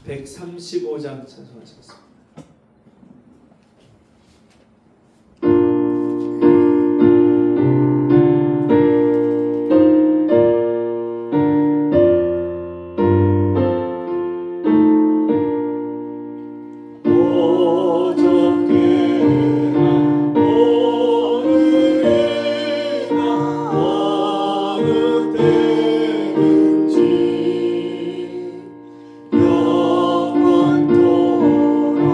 135장 찬송하시겠습니다. 영원토록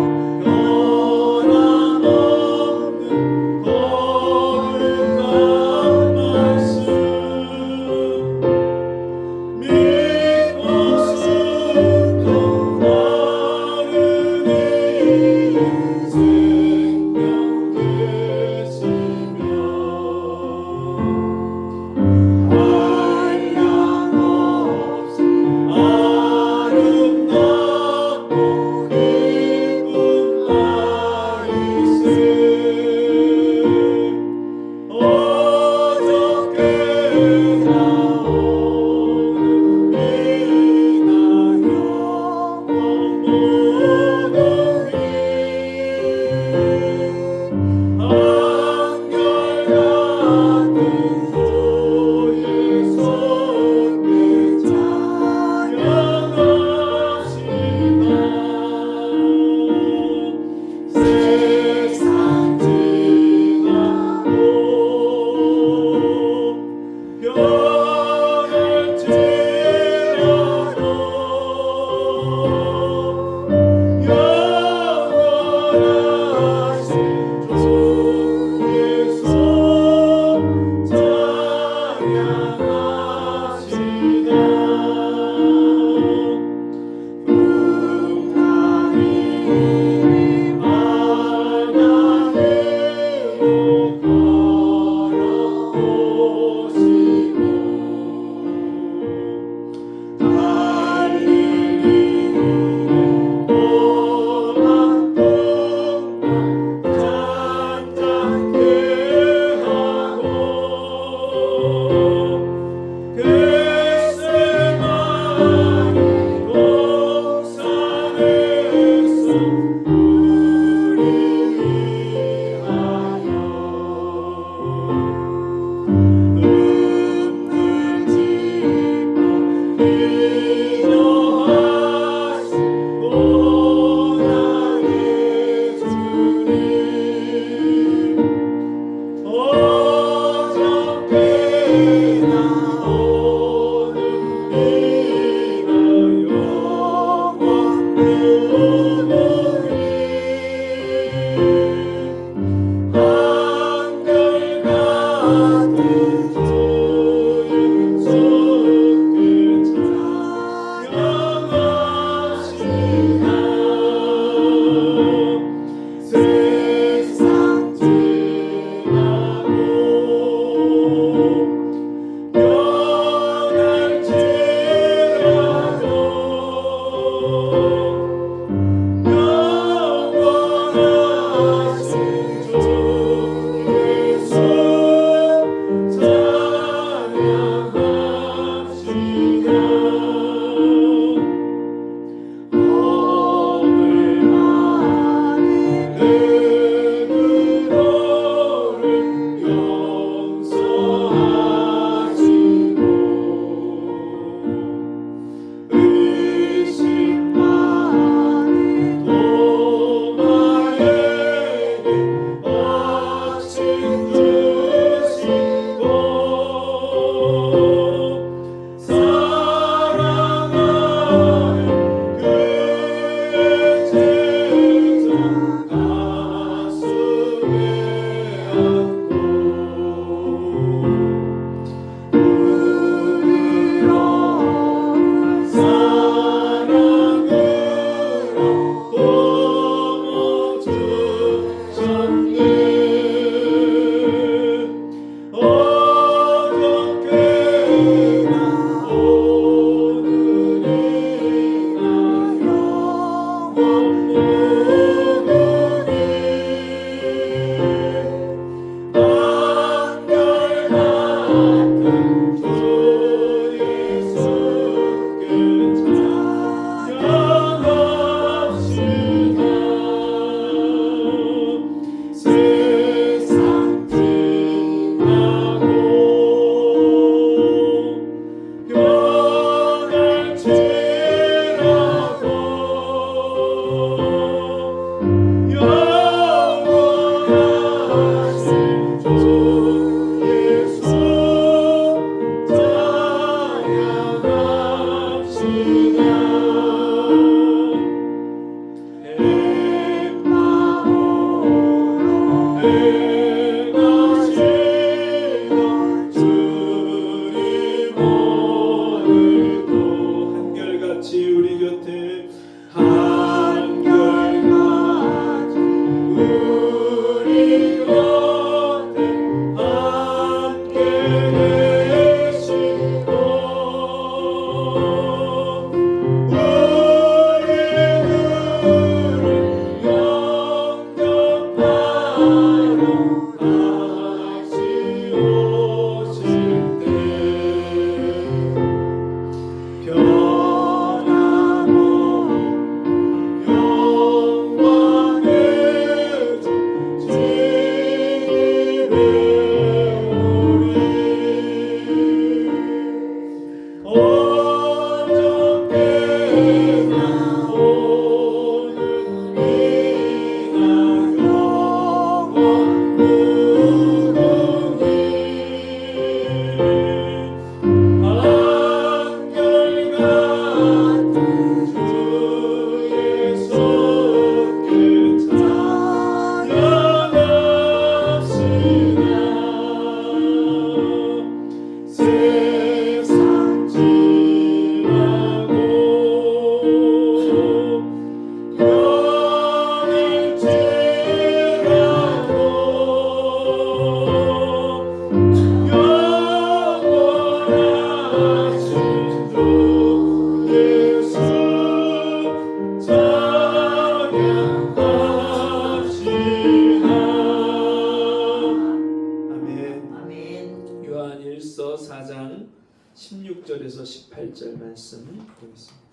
요한일서 4장 16절에서 18절 말씀 보겠습니다.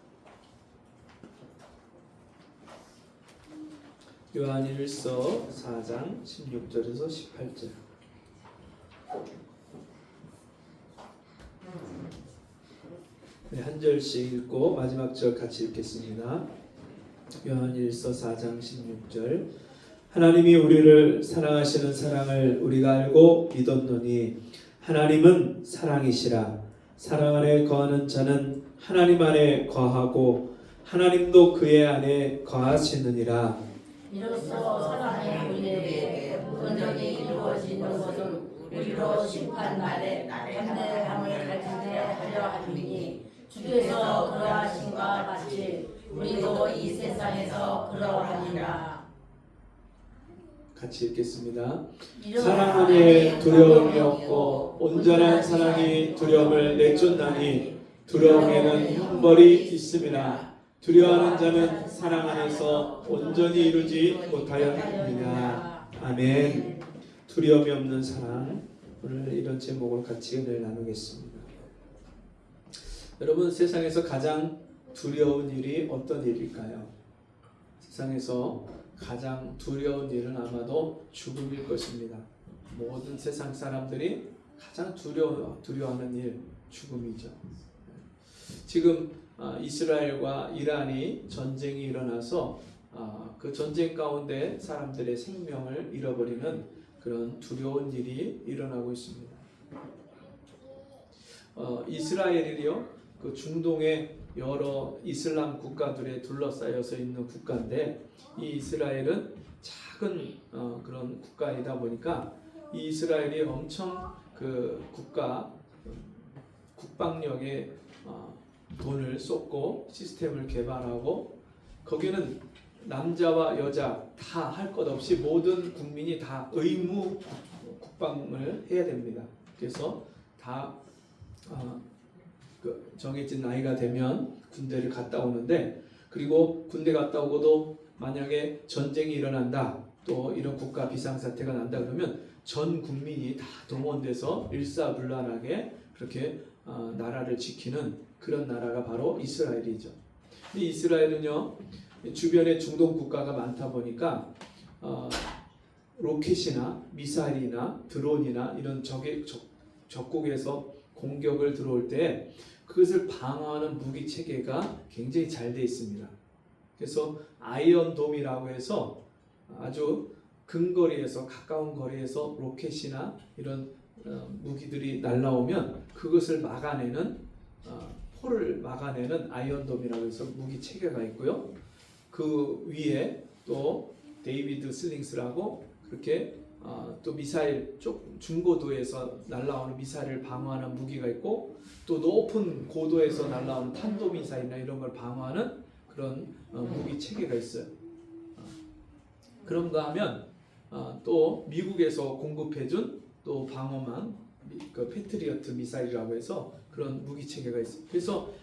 요한일서 4장 16절에서 18절. 네, 한 절씩 읽고 마지막 절 같이 읽겠습니다. 요한일서 4장 16절. 하나님이 우리를 사랑하시는 사랑을 우리가 알고 믿었노니 하나님은 사랑이시라. 사랑 안에 거하는 자는 하나님 안에 거하고 하나님도 그의 안에 거하시느니라. 이로써 사랑의 우리에게 온전히 이루어지는 것은 우리로 심판 날에 담대함을 가지게 하려 함이니 주께서 그러하신과 같이 우리도 이 세상에서 그러하니라. 같이 읽겠습니다. 사랑 안에 두려움이 없고 온전한 사랑이 두려움을 내쫓나니 두려움에는 형벌이 있음이라. 두려워하는 자는 사랑 안에서 온전히 이루지 못하였느니라. 아멘. 두려움이 없는 사랑. 오늘 이런 제목으로 같이 은혜를 나누겠습니다. 여러분, 세상에서 가장 두려운 일이 어떤 일일까요? 세상에서 가장 두려운 일은 아마도 죽음일 것입니다. 모든 세상 사람들이 가장 두려워하는 일, 죽음이죠. 지금 이스라엘과 이란이 전쟁이 일어나서 그 전쟁 가운데 사람들의 생명을 잃어버리는 그런 두려운 일이 일어나고 있습니다. 이스라엘이요, 그 중동의 여러 이슬람 국가들에 둘러싸여서 있는 국가인데, 이 이스라엘은 작은 그런 국가이다 보니까 이 이스라엘이 엄청 그 국방력에 돈을 쏟고 시스템을 개발하고, 거기는 남자와 여자 다 할 것 없이 모든 국민이 다 의무 국방을 해야 됩니다. 그래서 다 정해진 나이가 되면 군대를 갔다 오는데, 그리고 군대 갔다 오고도 만약에 전쟁이 일어난다, 또 이런 국가 비상사태가 난다 그러면 전 국민이 다 동원돼서 일사불란하게 그렇게 나라를 지키는 그런 나라가 바로 이스라엘이죠. 이 이스라엘은요, 주변에 중동 국가가 많다 보니까 로켓이나 미사일이나 드론이나 이런 적국에서 공격을 들어올 때 그것을 방어하는 무기 체계가 굉장히 잘 되어 있습니다. 그래서 아이언돔이라고 해서 아주 근거리에서, 가까운 거리에서 로켓이나 이런 무기들이 날라오면 그것을 막아내는, 포를 막아내는 아이언돔이라고 해서 무기 체계가 있고요. 그 위에 또 데이비드 슬링스라고 그렇게 또 미사일 중고도에서 날라오는 미사일을 방어하는 무기가 있고, 또 높은 고도에서 날라오는 탄도미사일이나 이런 걸 방어하는 그런 무기 체계가 있어요. 그런가 하면 또 미국에서 공급해준 또 방어망 그 패트리어트 미사일이라고 해서 그런 무기 체계가 있어요. 그래서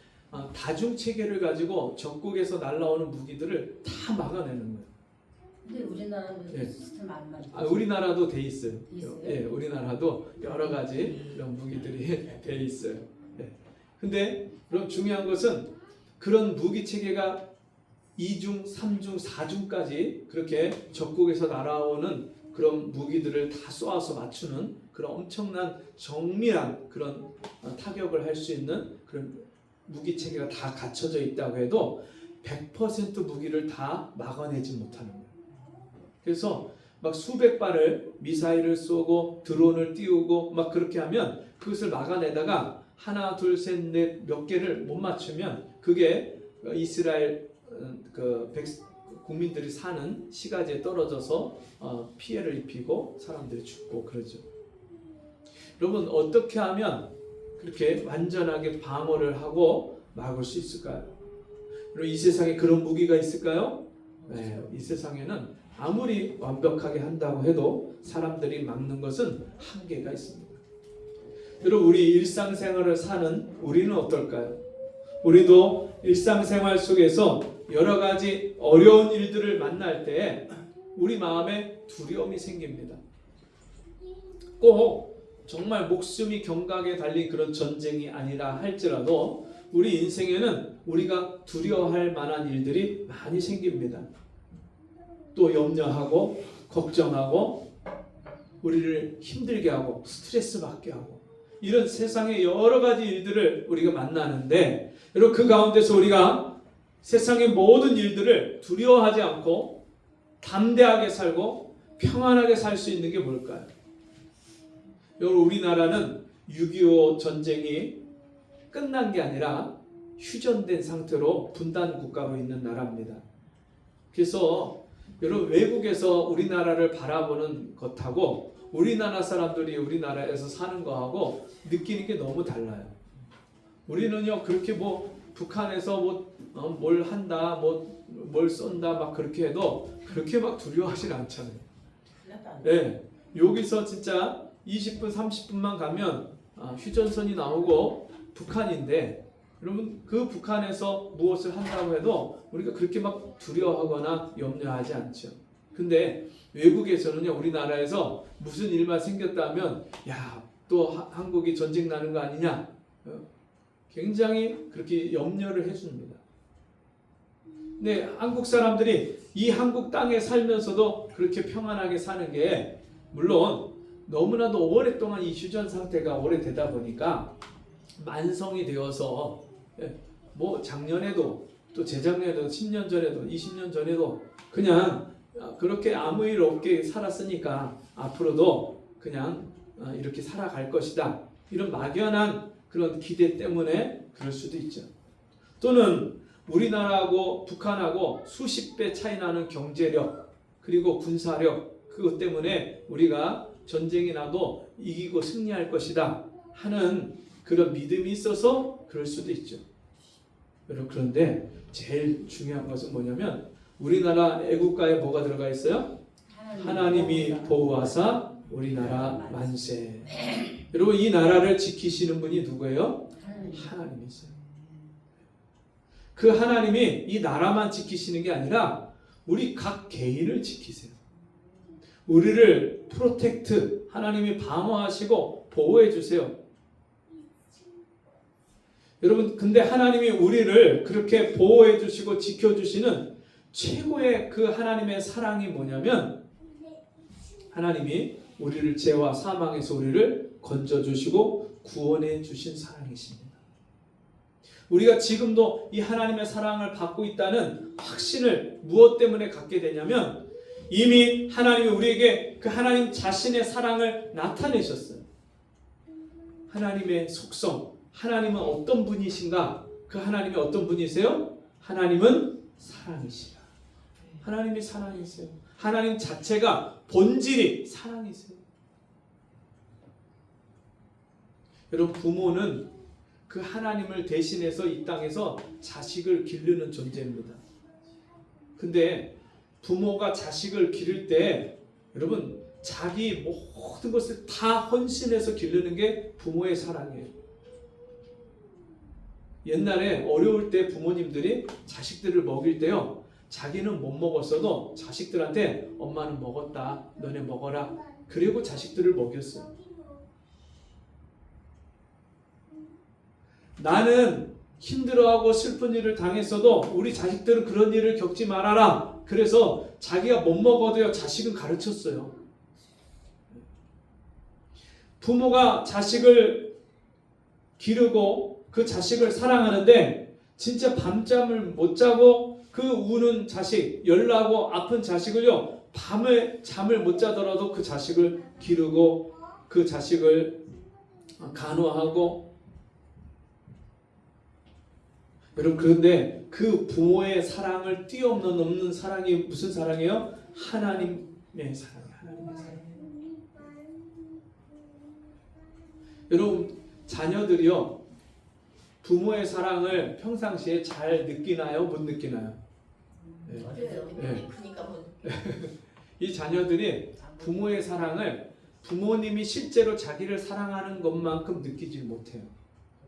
다중 체계를 가지고 적국에서 날라오는 무기들을 다 막아내는 거예요. 근데 우리나라는 예. 시스템 안 맞죠? 우리나라도 돼 있어요. 있어요? 예, 우리나라도 여러 가지 이런 무기들이 돼 있어요. 예. 근데 그럼 중요한 것은 그런 무기 체계가 2중, 3중, 4중까지 그렇게 적국에서 날아오는 그런 무기들을 다 쏘아서 맞추는 그런 엄청난 정밀한 그런 타격을 할 수 있는 그런 무기 체계가 다 갖춰져 있다고 해도 100% 무기를 다 막아내지 못하는 거예요. 그래서 막 수백 발을 미사일을 쏘고 드론을 띄우고 막 그렇게 하면 그것을 막아내다가 하나, 둘, 셋, 넷 몇 개를 못 맞추면 그게 이스라엘 국민들이 사는 시가지에 떨어져서 피해를 입히고 사람들이 죽고 그러죠. 여러분 어떻게 하면 그렇게 완전하게 방어를 하고 막을 수 있을까요? 여러분 이 세상에 그런 무기가 있을까요? 네, 이 세상에는 아무리 완벽하게 한다고 해도 사람들이 막는 것은 한계가 있습니다. 여러분 우리 일상생활을 사는 우리는 어떨까요? 우리도 일상생활 속에서 여러 가지 어려운 일들을 만날 때 우리 마음에 두려움이 생깁니다. 꼭 정말 목숨이 경각에 달린 그런 전쟁이 아니라 할지라도 우리 인생에는 우리가 두려워할 만한 일들이 많이 생깁니다. 또 염려하고 걱정하고 우리를 힘들게 하고 스트레스 받게 하고 이런 세상의 여러 가지 일들을 우리가 만나는데 여러분 그 가운데서 우리가 세상의 모든 일들을 두려워하지 않고 담대하게 살고 평안하게 살 수 있는 게 뭘까요? 여러분 우리나라는 6.25 전쟁이 끝난 게 아니라 휴전된 상태로 분단 국가로 있는 나라입니다. 그래서 여러분 외국에서 우리나라를 바라보는 것하고 우리나라 사람들이 우리나라에서 사는 거하고 느끼는 게 너무 달라요. 우리는요 그렇게 뭐 북한에서 뭘 한다 뭘 쏜다 막 그렇게 해도 그렇게 막 두려워하진 않잖아요. 네, 여기서 진짜 20분 30분만 가면 휴전선이 나오고 북한인데 여러분 그 북한에서 무엇을 한다고 해도 우리가 그렇게 막 두려워하거나 염려하지 않죠. 근데 외국에서는요 우리나라에서 무슨 일만 생겼다면 야, 또 한국이 전쟁 나는 거 아니냐 굉장히 그렇게 염려를 해줍니다. 근데 한국 사람들이 이 한국 땅에 살면서도 그렇게 평안하게 사는 게 물론 너무나도 오랫동안 이 휴전 상태가 오래되다 보니까 만성이 되어서 뭐 작년에도 또 재작년에도 10년 전에도 20년 전에도 그냥 그렇게 아무 일 없게 살았으니까 앞으로도 그냥 이렇게 살아갈 것이다. 이런 막연한 그런 기대 때문에 그럴 수도 있죠. 또는 우리나라하고 북한하고 수십 배 차이 나는 경제력 그리고 군사력 그것 때문에 우리가 전쟁이 나도 이기고 승리할 것이다 하는 그런 믿음이 있어서 그럴 수도 있죠. 여러분 그런데 제일 중요한 것은 뭐냐면 우리나라 애국가에 뭐가 들어가 있어요? 하나님이 보호하사 우리나라 만세. 여러분 이 나라를 지키시는 분이 누구예요? 하나님이세요. 그 하나님이 이 나라만 지키시는 게 아니라 우리 각 개인을 지키세요. 우리를 프로텍트 하나님이 방어하시고 보호해 주세요. 여러분 근데 하나님이 우리를 그렇게 보호해 주시고 지켜 주시는 최고의 그 하나님의 사랑이 뭐냐면 하나님이 우리를 죄와 사망에서 우리를 건져 주시고 구원해 주신 사랑이십니다. 우리가 지금도 이 하나님의 사랑을 받고 있다는 확신을 무엇 때문에 갖게 되냐면 이미 하나님이 우리에게 그 하나님 자신의 사랑을 나타내셨어요. 하나님의 속성, 하나님은 어떤 분이신가? 그 하나님이 어떤 분이세요? 하나님은 사랑이시라. 하나님이 사랑이세요. 하나님 자체가 본질이 사랑이세요. 여러분 부모는 그 하나님을 대신해서 이 땅에서 자식을 기르는 존재입니다. 근데 부모가 자식을 기를 때 여러분 자기 모든 것을 다 헌신해서 기르는 게 부모의 사랑이에요. 옛날에 어려울 때 부모님들이 자식들을 먹일 때요, 자기는 못 먹었어도 자식들한테 엄마는 먹었다, 너네 먹어라, 그리고 자식들을 먹였어요. 나는 힘들어하고 슬픈 일을 당했어도 우리 자식들은 그런 일을 겪지 말아라. 그래서 자기가 못 먹어도요, 자식은 가르쳤어요. 부모가 자식을 기르고 그 자식을 사랑하는데 진짜 밤잠을 못 자고 그 우는 자식, 열나고 아픈 자식을요, 밤에 잠을 못 자더라도 그 자식을 기르고 그 자식을 간호하고. 여러분, 그런데 그 부모의 사랑을 뛰어넘는 사랑이 무슨 사랑이에요? 하나님의 사랑이에요. 하나님의 사랑. 여러분, 자녀들이요, 부모의 사랑을 평상시에 잘 느끼나요? 못 느끼나요? 네. 네. 크니까 뭐. 이 자녀들이 부모의 사랑을 부모님이 실제로 자기를 사랑하는 것만큼 느끼지 못해요.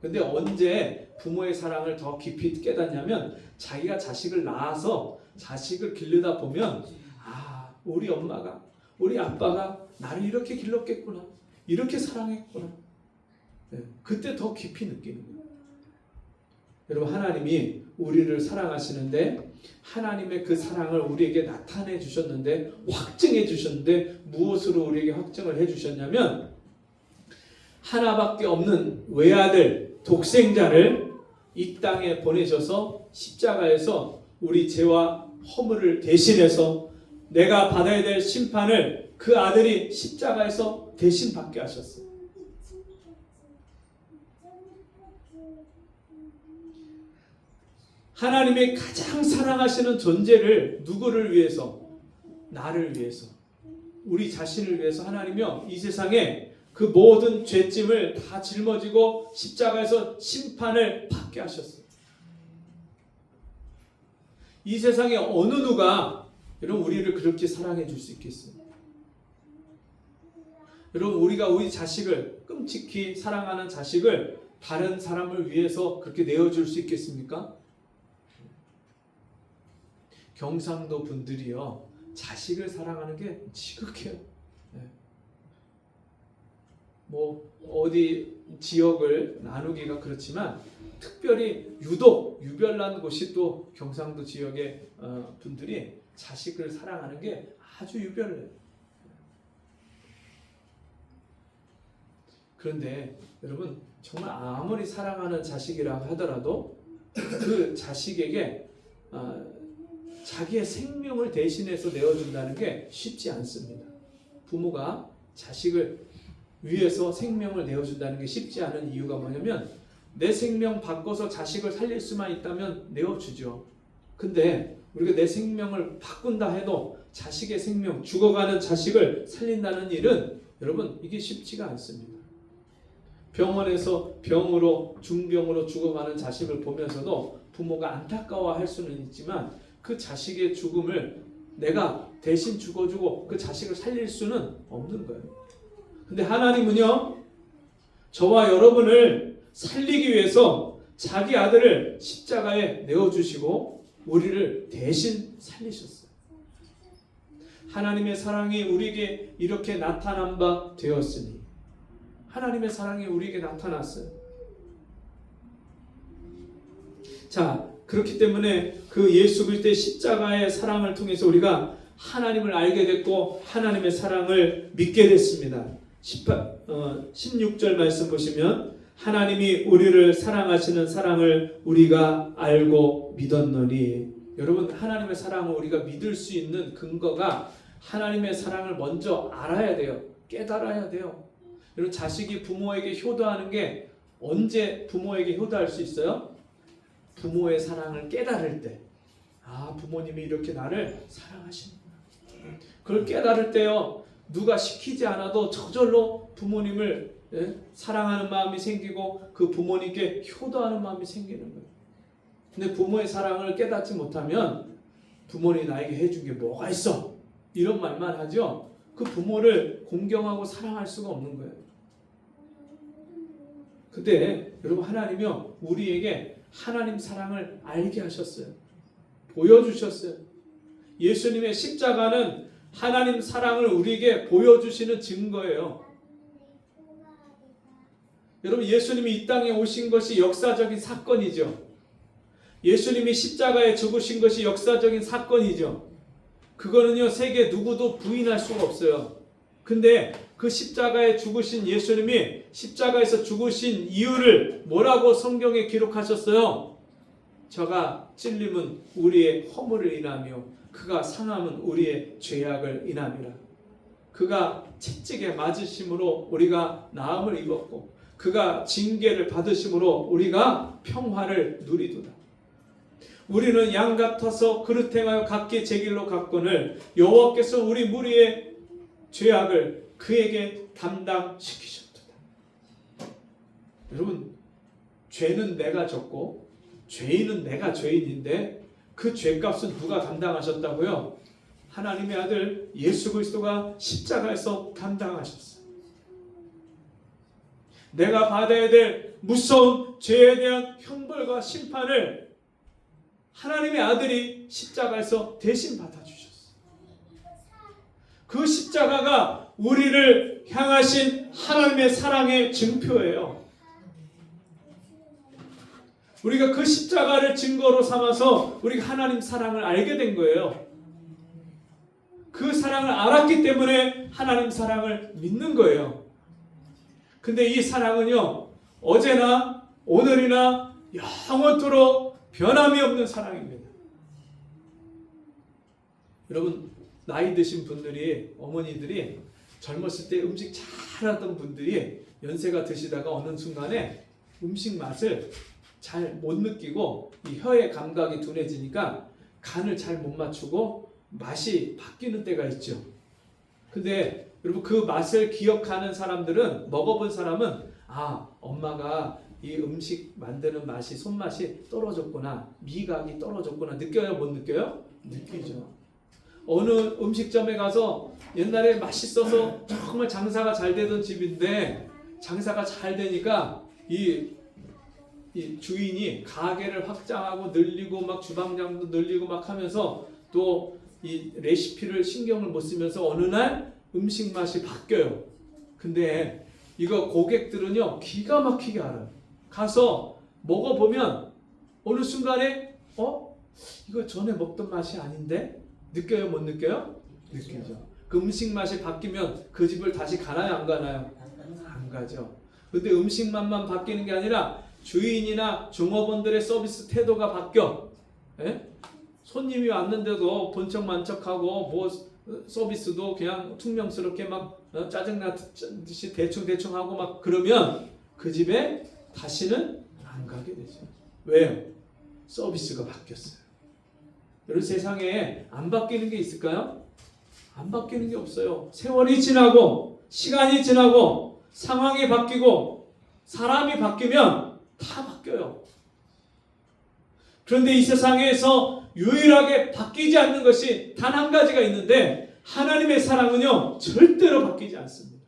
근데 언제 부모의 사랑을 더 깊이 깨닫냐면 자기가 자식을 낳아서 자식을 기르다 보면, 아, 우리 엄마가, 우리 아빠가 나를 이렇게 길렀겠구나, 이렇게 사랑했구나. 네, 그때 더 깊이 느끼는 거예요. 여러분, 하나님이 우리를 사랑하시는데 하나님의 그 사랑을 우리에게 나타내 주셨는데, 확증해 주셨는데, 무엇으로 우리에게 확증을 해 주셨냐면 하나밖에 없는 외아들, 독생자를 이 땅에 보내셔서 십자가에서 우리 죄와 허물을 대신해서 내가 받아야 될 심판을 그 아들이 십자가에서 대신 받게 하셨어요. 하나님의 가장 사랑하시는 존재를 누구를 위해서? 나를 위해서, 우리 자신을 위해서 하나님이요, 이 세상에 그 모든 죄짐을 다 짊어지고 십자가에서 심판을 받게 하셨어요. 이 세상에 어느 누가 여러분 우리를 그렇게 사랑해 줄 수 있겠어요? 여러분, 우리가 우리 자식을, 끔찍히 사랑하는 자식을 다른 사람을 위해서 그렇게 내어줄 수 있겠습니까? 경상도 분들이요, 자식을 사랑하는 게 지극해요. 뭐 어디 지역을 나누기가 그렇지만 특별히 유독 유별난 곳이 또 경상도 지역의 분들이 자식을 사랑하는 게 아주 유별해요. 그런데 여러분, 정말 아무리 사랑하는 자식이라고 하더라도 그 자식에게 자기의 생명을 대신해서 내어준다는 게 쉽지 않습니다. 부모가 자식을 위해서 생명을 내어준다는 게 쉽지 않은 이유가 뭐냐면, 내 생명 바꿔서 자식을 살릴 수만 있다면 내어주죠. 근데 우리가 내 생명을 바꾼다 해도 자식의 생명, 죽어가는 자식을 살린다는 일은 여러분, 이게 쉽지가 않습니다. 병원에서 병으로, 중병으로 죽어가는 자식을 보면서도 부모가 안타까워할 수는 있지만 그 자식의 죽음을 내가 대신 죽어주고 그 자식을 살릴 수는 없는 거예요. 근데 하나님은요, 저와 여러분을 살리기 위해서 자기 아들을 십자가에 내어주시고 우리를 대신 살리셨어요. 하나님의 사랑이 우리에게 이렇게 나타난 바 되었으니, 하나님의 사랑이 우리에게 나타났어요. 자, 그렇기 때문에 그 예수 그리스도의 십자가의 사랑을 통해서 우리가 하나님을 알게 됐고 하나님의 사랑을 믿게 됐습니다. 16절 말씀 보시면, 하나님이 우리를 사랑하시는 사랑을 우리가 알고 믿었노니. 여러분, 하나님의 사랑을 우리가 믿을 수 있는 근거가 하나님의 사랑을 먼저 알아야 돼요. 깨달아야 돼요. 여러분, 자식이 부모에게 효도하는 게 언제 부모에게 효도할 수 있어요? 부모의 사랑을 깨달을 때. 아, 부모님이 이렇게 나를 사랑하시는구나. 그걸 깨달을 때요, 누가 시키지 않아도 저절로 부모님을 사랑하는 마음이 생기고 그 부모님께 효도하는 마음이 생기는 거예요. 근데 부모의 사랑을 깨닫지 못하면 부모님이 나에게 해준 게 뭐가 있어? 이런 말만 하죠. 그 부모를 공경하고 사랑할 수가 없는 거예요. 근데 여러분 하나님이요 우리에게 하나님 사랑을 알게 하셨어요. 보여주셨어요. 예수님의 십자가는 하나님 사랑을 우리에게 보여주시는 증거예요. 여러분 예수님이 이 땅에 오신 것이 역사적인 사건이죠. 예수님이 십자가에 죽으신 것이 역사적인 사건이죠. 그거는요 세계 누구도 부인할 수가 없어요. 근데 그 십자가에 죽으신 예수님이 십자가에서 죽으신 이유를 뭐라고 성경에 기록하셨어요? 저가 찔림은 우리의 허물을 인하며 그가 상함은 우리의 죄악을 인함이라. 그가 채찍에 맞으심으로 우리가 나음을 입었고 그가 징계를 받으심으로 우리가 평화를 누리도다. 우리는 양 같아서 그릇 행하여 각기 제 길로 갔거늘 여호와께서 우리 무리의 죄악을 그에게 담당시키셨도다. 여러분 죄는 내가 졌고 죄인은 내가 죄인인데 그 죄값은 누가 담당하셨다고요? 하나님의 아들 예수 그리스도가 십자가에서 담당하셨어요. 내가 받아야 될 무서운 죄에 대한 형벌과 심판을 하나님의 아들이 십자가에서 대신 받아주셨어요. 그 십자가가 우리를 향하신 하나님의 사랑의 증표예요. 우리가 그 십자가를 증거로 삼아서 우리가 하나님 사랑을 알게 된 거예요. 그 사랑을 알았기 때문에 하나님 사랑을 믿는 거예요. 근데 이 사랑은요 어제나 오늘이나 영원토록 변함이 없는 사랑입니다. 여러분 나이 드신 분들이 어머니들이 젊었을 때 음식 잘하던 분들이 연세가 드시다가 어느 순간에 음식 맛을 잘 못 느끼고 이 혀의 감각이 둔해지니까 간을 잘 못 맞추고 맛이 바뀌는 때가 있죠. 근데 여러분 그 맛을 기억하는 사람들은 먹어본 사람은 아 엄마가 이 음식 만드는 맛이 손맛이 떨어졌구나 미각이 떨어졌구나 느껴요 못 느껴요? 느끼죠. 어느 음식점에 가서 옛날에 맛있어서 정말 장사가 잘 되던 집인데 장사가 잘 되니까 이 주인이 가게를 확장하고 늘리고 막 주방장도 늘리고 막 하면서 또 이 레시피를 신경을 못 쓰면서 어느 날 음식 맛이 바뀌어요. 근데 이거 고객들은요 기가 막히게 알아요. 가서 먹어보면 어느 순간에 이거 전에 먹던 맛이 아닌데? 느껴요 못 느껴요? 느끼죠. 그 음식 맛이 바뀌면 그 집을 다시 가나요 안 가나요? 안 가죠. 근데 음식 맛만 바뀌는 게 아니라 주인이나 종업원들의 서비스 태도가 바뀌어. 에? 손님이 왔는데도 본척만척하고 뭐 서비스도 그냥 퉁명스럽게 막 짜증나듯이 대충 하고 막 그러면 그 집에 다시는 안 가게 되죠. 왜요? 서비스가 바뀌었어요. 여러분 세상에 안 바뀌는 게 있을까요? 안 바뀌는 게 없어요. 세월이 지나고 시간이 지나고 상황이 바뀌고 사람이 바뀌면 다 바뀌어요. 그런데 이 세상에서 유일하게 바뀌지 않는 것이 단 한 가지가 있는데 하나님의 사랑은요 절대로 바뀌지 않습니다.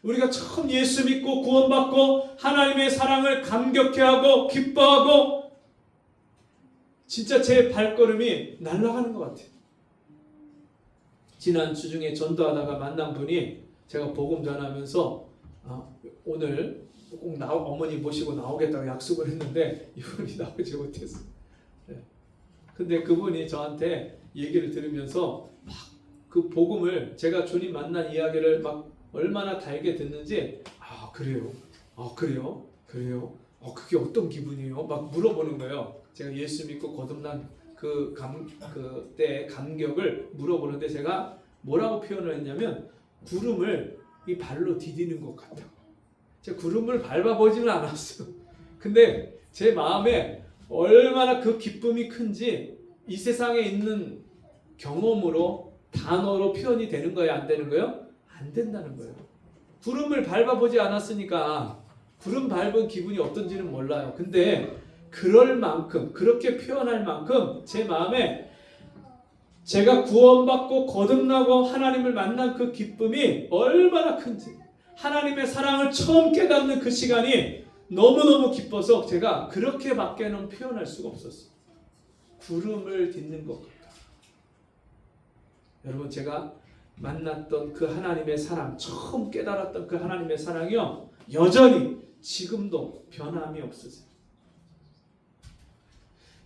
우리가 처음 예수 믿고 구원받고 하나님의 사랑을 감격해하고 기뻐하고 진짜 제 발걸음이 날아가는 것 같아요. 지난 주 중에 전도하다가 만난 분이 제가 복음 전하면서 오늘 꼭 어머니 모시고 나오겠다고 약속을 했는데 이분이 나오지 못했어요. 근데 그분이 저한테 얘기를 들으면서 막 그 복음을 제가 주님 만난 이야기를 막 얼마나 달게 듣는지 그래요? 그래요? 그게 어떤 기분이에요? 막 물어보는 거예요. 제가 예수 믿고 거듭난 그때 감격을 물어보는데 제가 뭐라고 표현을 했냐면 구름을 이 발로 디디는 것 같다고. 제가 구름을 밟아보지는 않았어요. 근데 제 마음에 얼마나 그 기쁨이 큰지 이 세상에 있는 경험으로 단어로 표현이 되는 거예요? 안 되는 거예요? 안 된다는 거예요. 구름을 밟아보지 않았으니까 구름 밟은 기분이 어떤지는 몰라요. 근데 그럴 만큼, 그렇게 표현할 만큼 제 마음에 제가 구원받고 거듭나고 하나님을 만난 그 기쁨이 얼마나 큰지, 하나님의 사랑을 처음 깨닫는 그 시간이 너무너무 기뻐서 제가 그렇게밖에는 표현할 수가 없었어요. 구름을 딛는 것 같다. 여러분, 제가 만났던 그 하나님의 사랑, 처음 깨달았던 그 하나님의 사랑이요, 여전히 지금도 변함이 없으세요.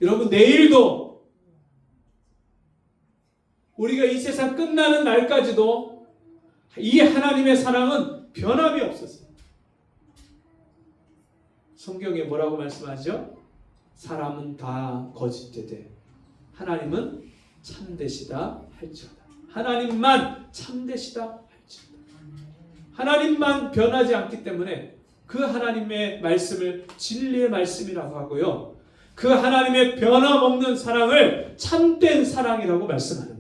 여러분, 내일도 우리가 이 세상 끝나는 날까지도 이 하나님의 사랑은 변함이 없었어요. 성경에 뭐라고 말씀하죠? 사람은 다 거짓되되 하나님은 참되시다 할지어다. 하나님만 참되시다 할지어다. 하나님만 변하지 않기 때문에 그 하나님의 말씀을 진리의 말씀이라고 하고요, 그 하나님의 변함없는 사랑을 참된 사랑이라고 말씀합니다.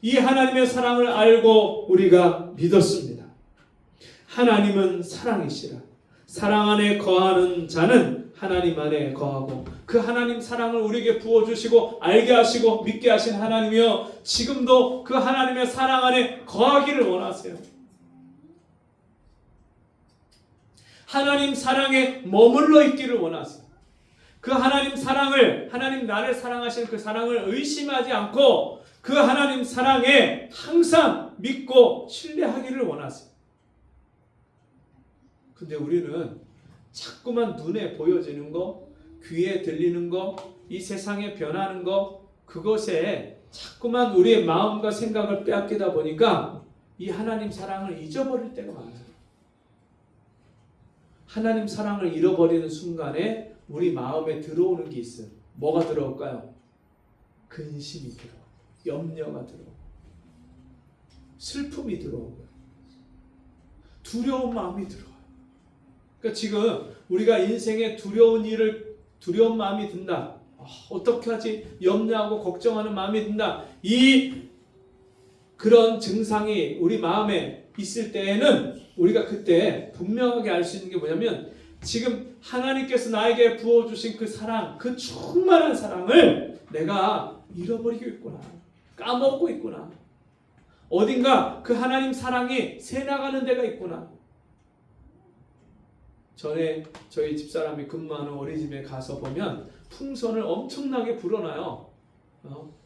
이 하나님의 사랑을 알고 우리가 믿었습니다. 하나님은 사랑이시라. 사랑 안에 거하는 자는 하나님 안에 거하고, 그 하나님 사랑을 우리에게 부어주시고 알게 하시고 믿게 하신 하나님이여, 지금도 그 하나님의 사랑 안에 거하기를 원하세요. 하나님 사랑에 머물러 있기를 원하세요. 그 하나님 사랑을, 하나님 나를 사랑하시는 그 사랑을 의심하지 않고 그 하나님 사랑에 항상 믿고 신뢰하기를 원하세요. 근데 우리는 자꾸만 눈에 보여지는 거, 귀에 들리는 거, 이 세상에 변하는 거, 그것에 자꾸만 우리의 마음과 생각을 빼앗기다 보니까 이 하나님 사랑을 잊어버릴 때가 많아요. 하나님 사랑을 잃어버리는 순간에 우리 마음에 들어오는 게 있어요. 뭐가 들어올까요? 근심이 들어와요. 염려가 들어오고, 슬픔이 들어오고, 두려운 마음이 들어와요. 그러니까 지금 우리가 인생에 두려운 마음이 든다. 어떻게 하지? 염려하고 걱정하는 마음이 든다. 그런 증상이 우리 마음에 있을 때에는 우리가 그때 분명하게 알 수 있는 게 뭐냐면, 지금 하나님께서 나에게 부어주신 그 사랑, 그 충만한 사랑을 내가 잃어버리고 있구나. 까먹고 있구나. 어딘가 그 하나님 사랑이 새나가는 데가 있구나. 전에 저희 집사람이 근무하는 어린이집에 가서 보면 풍선을 엄청나게 불어놔요.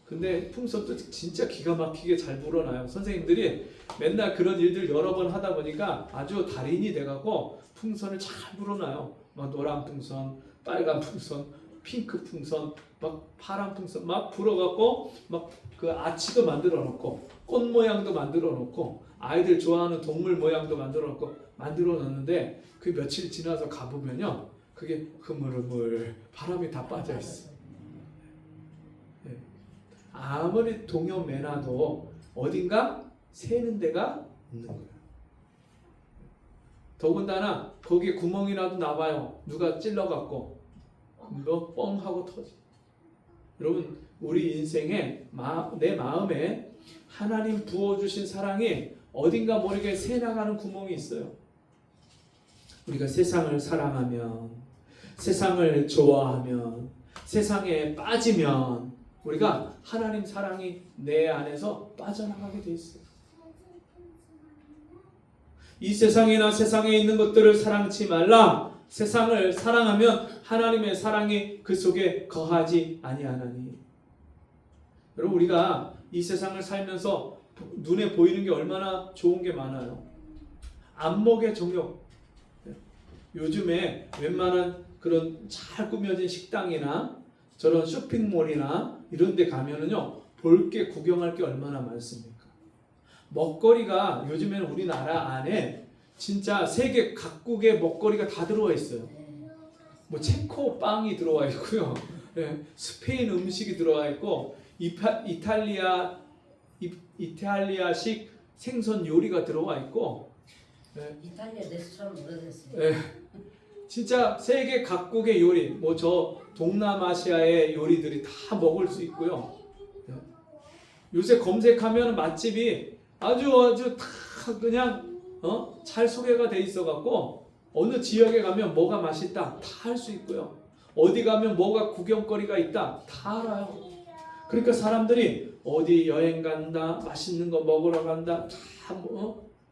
근데 풍선도 진짜 기가 막히게 잘 불어놔요. 선생님들이 맨날 그런 일들 여러 번 하다 보니까 아주 달인이 돼가고 풍선을 잘 불어놔요. 막 노란 풍선, 빨간 풍선, 핑크 풍선, 막 파란 풍선 막 불어갖고 막 그 아치도 만들어 놓고, 꽃 모양도 만들어 놓고, 아이들 좋아하는 동물 모양도 만들어 놓고 만들어 놨는데, 그 며칠 지나서 가보면요, 그게 흐물흐물 바람이 다 빠져 있어. 네. 아무리 동여매놔도 어딘가 새는 데가 없는 거예요. 더군다나 거기에 구멍이라도 나봐요. 누가 찔러갖고 뭐 뻥 하고 터지. 여러분, 우리 인생에 내 마음에 하나님 부어주신 사랑이 어딘가 모르게 새나가는 구멍이 있어요. 우리가 세상을 사랑하면, 세상을 좋아하면, 세상에 빠지면 우리가 하나님 사랑이 내 안에서 빠져나가게 돼 있어요. 이 세상이나 세상에 있는 것들을 사랑치 말라. 세상을 사랑하면 하나님의 사랑이 그 속에 거하지 아니하나니. 여러분, 우리가 이 세상을 살면서 눈에 보이는 게 얼마나 좋은 게 많아요. 안목의 정욕. 요즘에 웬만한 그런 잘 꾸며진 식당이나 저런 쇼핑몰이나 이런 데 가면은요, 볼 게, 구경할 게 얼마나 많습니까? 먹거리가 요즘에는 우리나라 안에 진짜 세계 각국의 먹거리가 다 들어와 있어요. 뭐 체코 빵이 들어와 있고요, 스페인 음식이 들어와 있고, 이탈리아식 생선 요리가 들어와 있고, 이탈리아 레스토랑 오래됐어요. 진짜 세계 각국의 요리, 뭐 저 동남아시아의 요리들이 다 먹을 수 있고요. 요새 검색하면 맛집이 아주 다 그냥 잘 소개가 돼 있어 갖고 어느 지역에 가면 뭐가 맛있다 다 알 수 있고요. 어디 가면 뭐가 구경거리가 있다 다 알아요. 그러니까 사람들이 어디 여행 간다, 맛있는 거 먹으러 간다, 다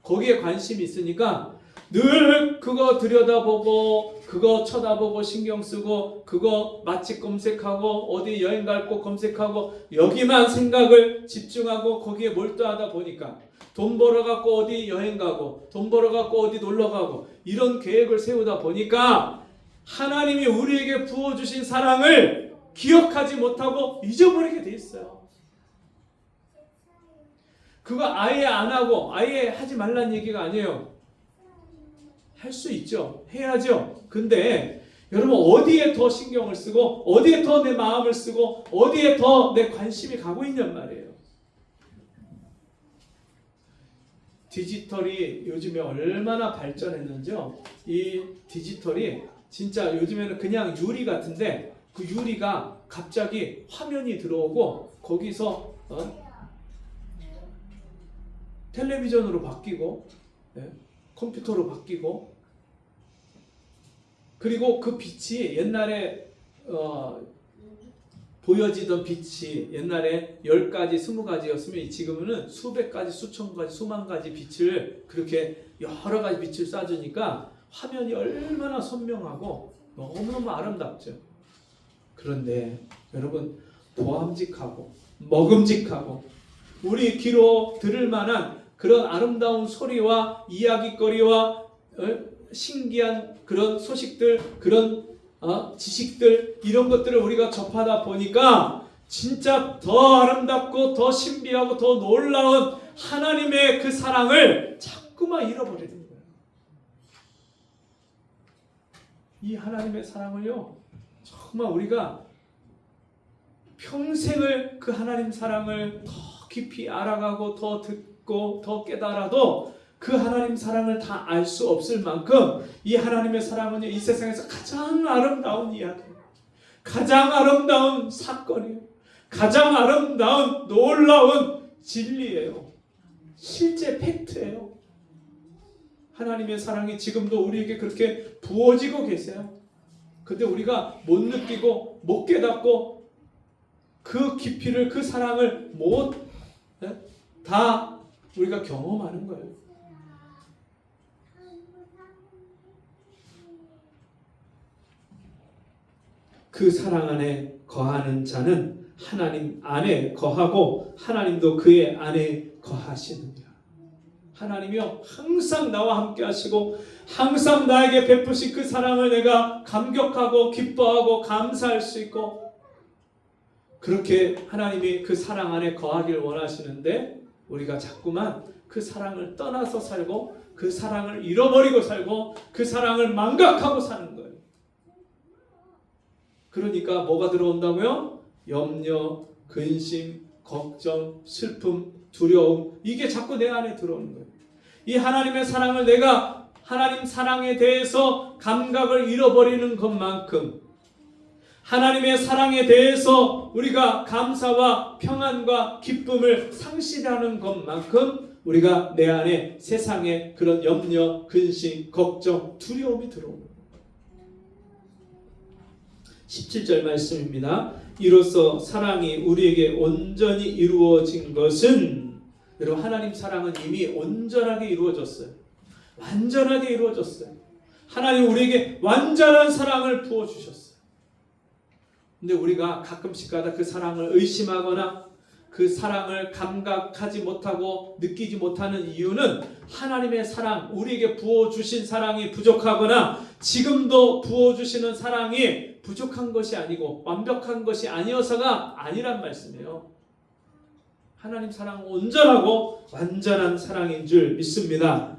거기에 관심이 있으니까 늘 그거 들여다보고 그거 쳐다보고 신경 쓰고 그거 맛집 검색하고 어디 여행 갈 곳 검색하고 여기만 생각을 집중하고 거기에 몰두하다 보니까 돈 벌어 갖고 어디 여행 가고 돈 벌어 갖고 어디 놀러 가고 이런 계획을 세우다 보니까 하나님이 우리에게 부어주신 사랑을 기억하지 못하고 잊어버리게 돼 있어요. 그거 아예 안 하고 아예 하지 말란 얘기가 아니에요. 할 수 있죠. 해야죠. 근데 여러분 어디에 더 신경을 쓰고 어디에 더 내 마음을 쓰고 어디에 더 내 관심이 가고 있냔 말이에요. 디지털이 요즘에 얼마나 발전했는지요. 이 디지털이 진짜 요즘에는 그냥 유리 같은데 그 유리가 갑자기 화면이 들어오고 거기서 텔레비전으로 바뀌고 컴퓨터로 바뀌고 그리고 그 빛이 옛날에 보여지던 빛이 옛날에 10가지, 20가지였으면 지금은 수백 가지, 수천 가지, 수만 가지 빛을 그렇게 여러 가지 빛을 쏴주니까 화면이 얼마나 선명하고 너무너무 아름답죠. 그런데 여러분 보암직하고 먹음직하고 우리 귀로 들을 만한 그런 아름다운 소리와 이야기거리와 신기한 그런 소식들, 그런 지식들 이런 것들을 우리가 접하다 보니까 진짜 더 아름답고 더 신비하고 더 놀라운 하나님의 그 사랑을 자꾸만 잃어버리는 거예요. 이 하나님의 사랑을요 정말 우리가 평생을 그 하나님 사랑을 더 깊이 알아가고 더 듣고 더 깨달아도 그 하나님 사랑을 다 알 수 없을 만큼 이 하나님의 사랑은 이 세상에서 가장 아름다운 이야기, 가장 아름다운 사건이에요. 가장 아름다운 놀라운 진리예요. 실제 팩트예요. 하나님의 사랑이 지금도 우리에게 그렇게 부어지고 계세요. 근데 우리가 못 느끼고 못 깨닫고 그 깊이를 그 사랑을 못 다 우리가 경험하는 거예요. 그 사랑 안에 거하는 자는 하나님 안에 거하고 하나님도 그의 안에 거하시느니라. 하나님이요 항상 나와 함께 하시고 항상 나에게 베푸신 그 사랑을 내가 감격하고 기뻐하고 감사할 수 있고 그렇게 하나님이 그 사랑 안에 거하길 원하시는데 우리가 자꾸만 그 사랑을 떠나서 살고 그 사랑을 잃어버리고 살고 그 사랑을 망각하고 사는 거예요. 그러니까 뭐가 들어온다고요? 염려, 근심, 걱정, 슬픔, 두려움 이게 자꾸 내 안에 들어오는 거예요. 이 하나님의 사랑을 내가 하나님 사랑에 대해서 감각을 잃어버리는 것만큼 하나님의 사랑에 대해서 우리가 감사와 평안과 기쁨을 상실하는 것만큼 우리가 내 안에 세상에 그런 염려, 근심, 걱정, 두려움이 들어옵니다. 17절 말씀입니다. 이로써 사랑이 우리에게 온전히 이루어진 것은 여러분 하나님 사랑은 이미 온전하게 이루어졌어요. 완전하게 이루어졌어요. 하나님 우리에게 완전한 사랑을 부어주셨어요. 근데 우리가 가끔씩 가다 그 사랑을 의심하거나 그 사랑을 감각하지 못하고 느끼지 못하는 이유는 하나님의 사랑, 우리에게 부어주신 사랑이 부족하거나 지금도 부어주시는 사랑이 부족한 것이 아니고 완벽한 것이 아니어서가 아니란 말씀이에요. 하나님 사랑은 온전하고 완전한 사랑인 줄 믿습니다.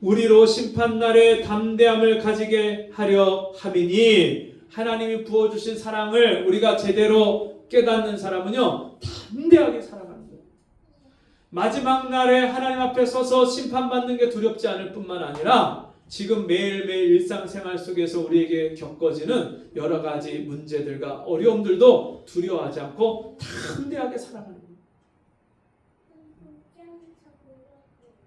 우리로 심판날에 담대함을 가지게 하려 함이니 하나님이 부어주신 사랑을 우리가 제대로 깨닫는 사람은요 담대하게 살아가는 거예요. 마지막 날에 하나님 앞에 서서 심판받는 게 두렵지 않을 뿐만 아니라 지금 매일매일 일상생활 속에서 우리에게 겪어지는 여러 가지 문제들과 어려움들도 두려워하지 않고 담대하게 살아가는 거예요.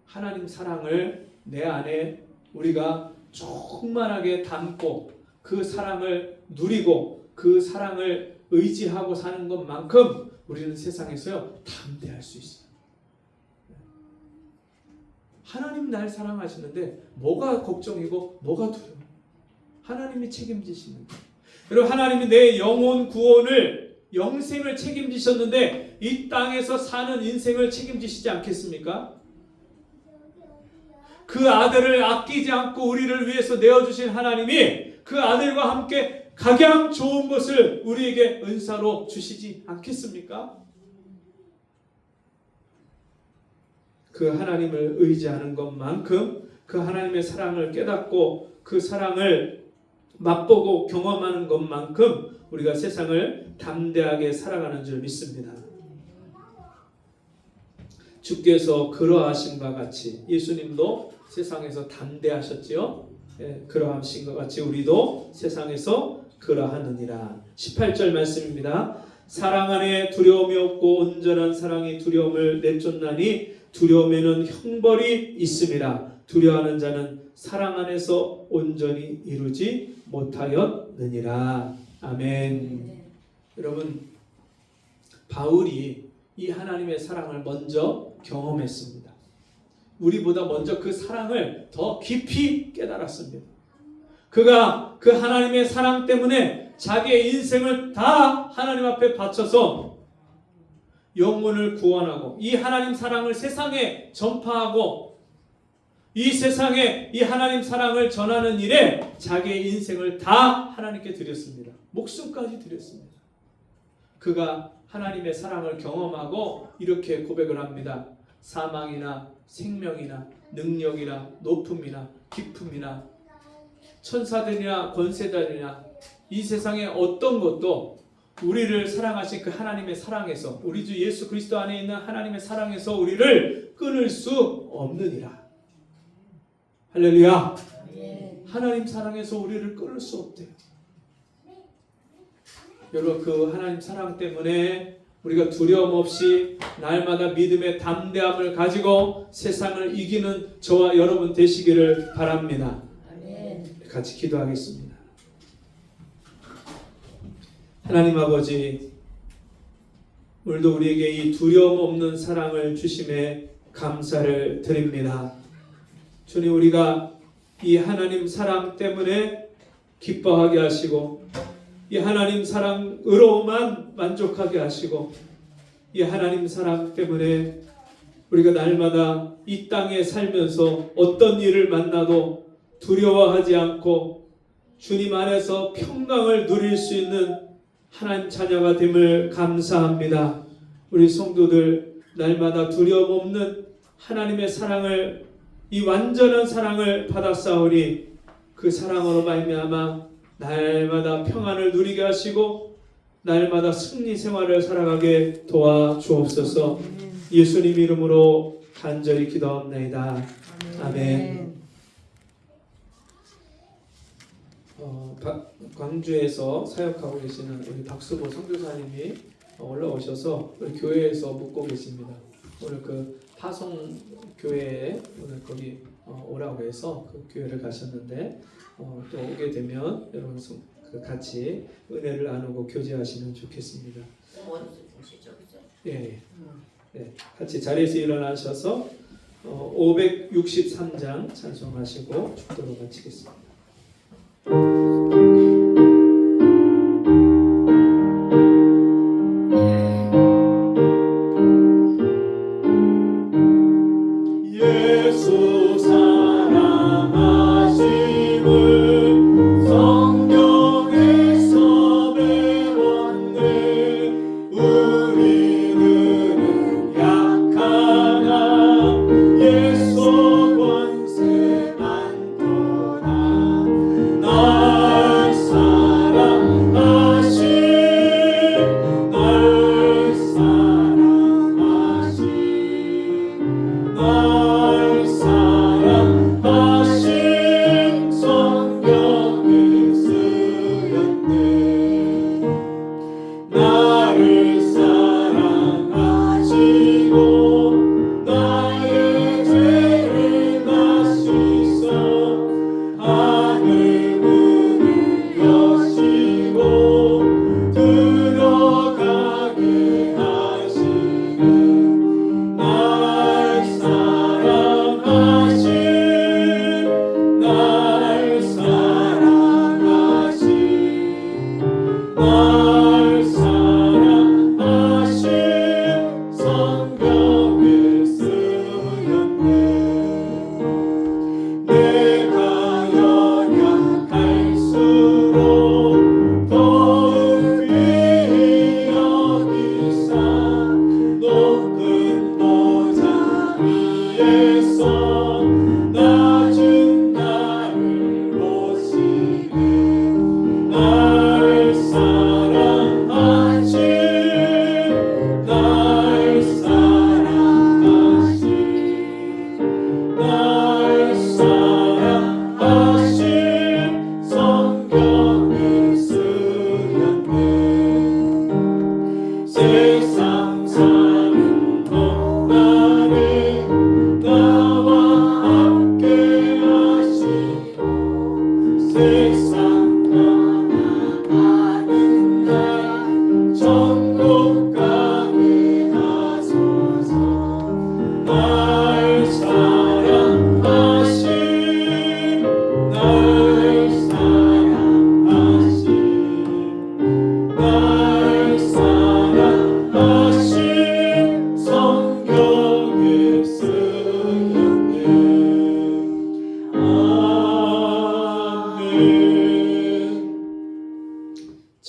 하나님 사랑을 내 안에 우리가 충만하게 담고 그 사랑을 누리고 그 사랑을 의지하고 사는 것만큼 우리는 세상에서요 담대할 수 있어요. 하나님 날 사랑하시는데 뭐가 걱정이고 뭐가 두려워? 하나님이 책임지시는 거예요. 여러분, 하나님이 내 영혼 구원을, 영생을 책임지셨는데 이 땅에서 사는 인생을 책임지시지 않겠습니까? 그 아들을 아끼지 않고 우리를 위해서 내어주신 하나님이 그 아들과 함께 가장 좋은 것을 우리에게 은사로 주시지 않겠습니까? 그 하나님을 의지하는 것만큼, 그 하나님의 사랑을 깨닫고 그 사랑을 맛보고 경험하는 것만큼 우리가 세상을 담대하게 살아가는 줄 믿습니다. 주께서 그러하신 것 같이, 예수님도 세상에서 담대하셨지요. 그러하신 것 같이 우리도 세상에서 그러하느니라. 18절 말씀입니다. 사랑 안에 두려움이 없고 온전한 사랑이 두려움을 내쫓나니 두려움에는 형벌이 있음이라. 두려워하는 자는 사랑 안에서 온전히 이루지 못하였느니라. 아멘. 여러분, 바울이 이 하나님의 사랑을 먼저 경험했습니다. 우리보다 먼저 그 사랑을 더 깊이 깨달았습니다. 그가 그 하나님의 사랑 때문에 자기의 인생을 다 하나님 앞에 바쳐서 영혼을 구원하고 이 하나님 사랑을 세상에 전파하고 이 세상에 이 하나님 사랑을 전하는 일에 자기의 인생을 다 하나님께 드렸습니다. 목숨까지 드렸습니다. 그가 하나님의 사랑을 경험하고 이렇게 고백을 합니다. 사망이나 생명이나 능력이나 높음이나 깊음이나 천사들이나 권세자들이나 이 세상의 어떤 것도 우리를 사랑하신 그 하나님의 사랑에서, 우리 주 예수 그리스도 안에 있는 하나님의 사랑에서 우리를 끊을 수 없느니라. 할렐루야. 하나님 사랑에서 우리를 끊을 수 없대요. 여러분, 그 하나님 사랑 때문에 우리가 두려움 없이 날마다 믿음의 담대함을 가지고 세상을 이기는 저와 여러분 되시기를 바랍니다. 같이 기도하겠습니다. 하나님 아버지, 오늘도 우리에게 이 두려움 없는 사랑을 주심에 감사를 드립니다. 주님, 우리가 이 하나님 사랑 때문에 기뻐하게 하시고 이 하나님 사랑으로만 만족하게 하시고 이 하나님 사랑 때문에 우리가 날마다 이 땅에 살면서 어떤 일을 만나도 두려워하지 않고 주님 안에서 평강을 누릴 수 있는 하나님 자녀가 됨을 감사합니다. 우리 성도들 날마다 두려움 없는 하나님의 사랑을, 이 완전한 사랑을 받았사오니 그 사랑으로 말미암아 날마다 평안을 누리게 하시고 날마다 승리 생활을 살아가게 도와주옵소서. 예수님 이름으로 간절히 기도합니다. 아멘. 광주에서 사역하고 계시는 우리 박수보 선교사님이 올라오셔서 우리 교회에서 묵고 계십니다. 오늘 그 파송 교회에 오늘 거기 오라고 해서 그 교회를 가셨는데 또 오게 되면 여러분 같이 은혜를 나누고 교제하시면 좋겠습니다. 예, 예, 같이 자리에서 일어나셔서 563장 찬송하시고 축도로 마치겠습니다. 날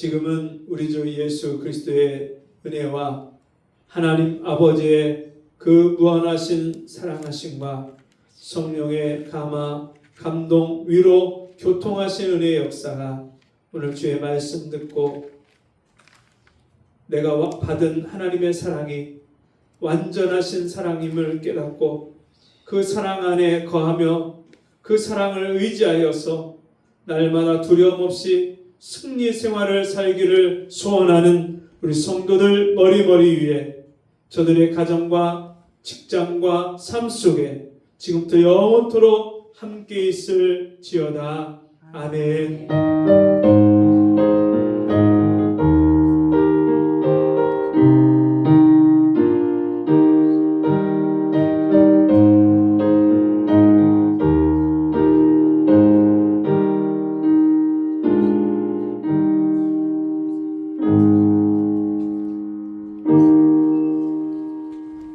지금은 우리 주 예수 그리스도의 은혜와 하나님 아버지의 그 무한하신 사랑하심과 성령의 감화, 감동, 위로, 교통하신 은혜의 역사가 오늘 주의 말씀 듣고 내가 받은 하나님의 사랑이 완전하신 사랑임을 깨닫고 그 사랑 안에 거하며 그 사랑을 의지하여서 날마다 두려움 없이 승리 생활을 살기를 소원하는 우리 성도들 머리머리 위에 저들의 가정과 직장과 삶 속에 지금부터 영원토록 함께 있을지어다. 아멘.